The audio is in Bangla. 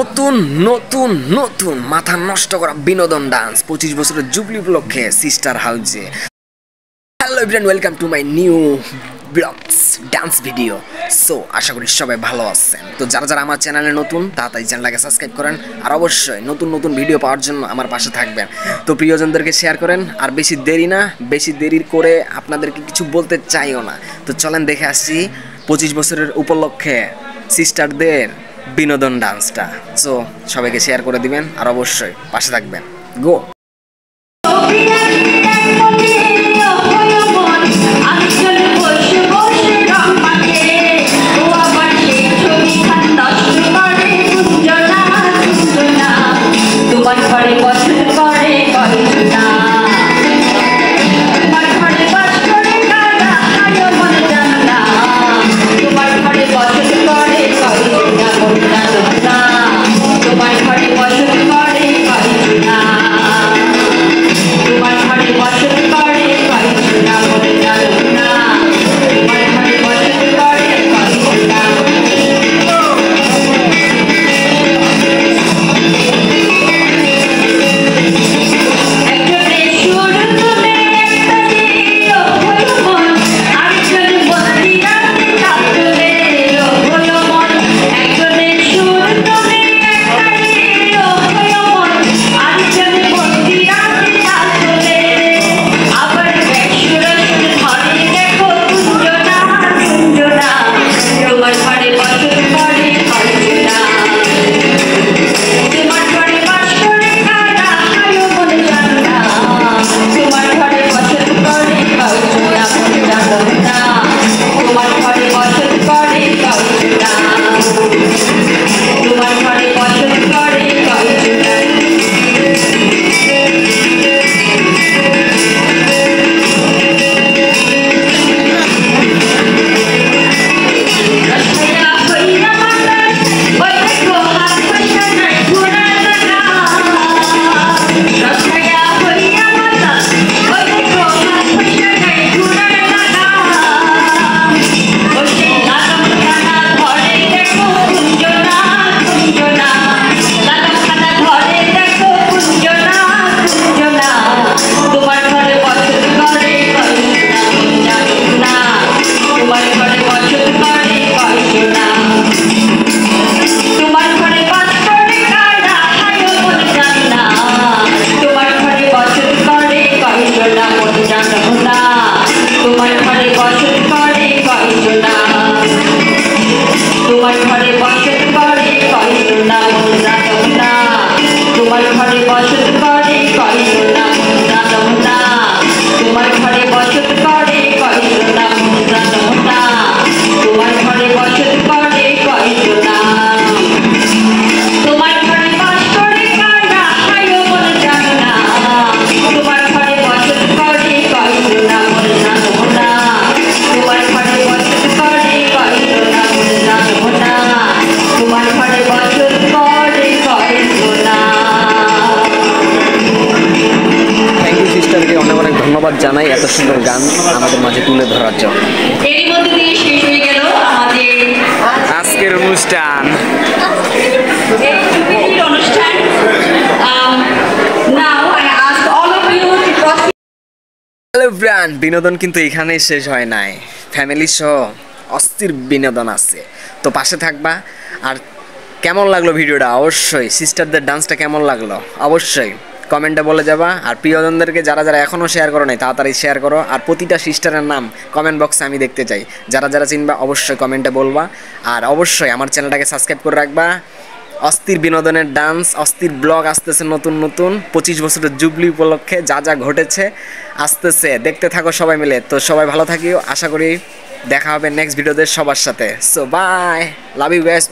নতুন নতুন নতুন মাথা নষ্ট করা বিনোদন ডান্স 25 বছরের জুবলি উপলক্ষে সিস্টার হাউসে। Hello everyone, welcome to my new blogs dance video. So আশা করি সবাই ভালো আছেন। তো যারা যারা আমার চ্যানেলে নতুন তাড়াতাড়ি চ্যানেলটাকে সাবস্ক্রাইব করেন, আর অবশ্যই নতুন নতুন ভিডিও পাওয়ার জন্য আমার পাশে থাকবেন। তো প্রিয়জনদেরকে শেয়ার করেন, আর বেশি দেরি করে আপনাদেরকে কিছু বলতে চাইও না। তো চলেন দেখে আসছি 25 বছরের উপলক্ষে সিস্টারদের বিনোদন ডান্সটা। সো সবাইকে শেয়ার করে দিবেন, আর অবশ্যই পাশে থাকবেন। গো। ধন্যবাদ জানাই এত সুন্দর গান আমাদের মাঝে তুলে ধরার জন্য। এরই মধ্যে দিয়ে শেষ হয়ে গেল আমাদের আজকের অনুষ্ঠান। হ্যালো ব্রান্ড, বিনোদন কিন্তু এখানেই শেষ হয় নাই। ফ্যামিলি সহ অস্থির বিনোদন আছে, তো পাশে থাকবা। আর কেমন লাগলো ভিডিওটা, অবশ্যই সিস্টারদের ডান্সটা কেমন লাগলো অবশ্যই কমেন্টে বলে যাবা। আর প্রিয়জনদেরকে যারা যারা এখনও শেয়ার করো নাই তাড়াতাড়ি শেয়ার করো। আর প্রতিটা সিস্টারের নাম কমেন্ট বক্সে আমি দেখতে চাই। যারা যারা চিনবা অবশ্যই কমেন্টে বলবা। আর অবশ্যই আমার চ্যানেলটাকে সাবস্ক্রাইব করে রাখবা। অস্থির বিনোদনের ডান্স, অস্থির ব্লগ আসতেছে নতুন নতুন 25 বছরের জুবলি উপলক্ষে যা যা ঘটেছে আসতেছে, দেখতে থাকো সবাই মিলে। তো সবাই ভালো থাকিও, আশা করি দেখা হবে নেক্সট ভিডিওতে সবার সাথে। So bye, love you guys.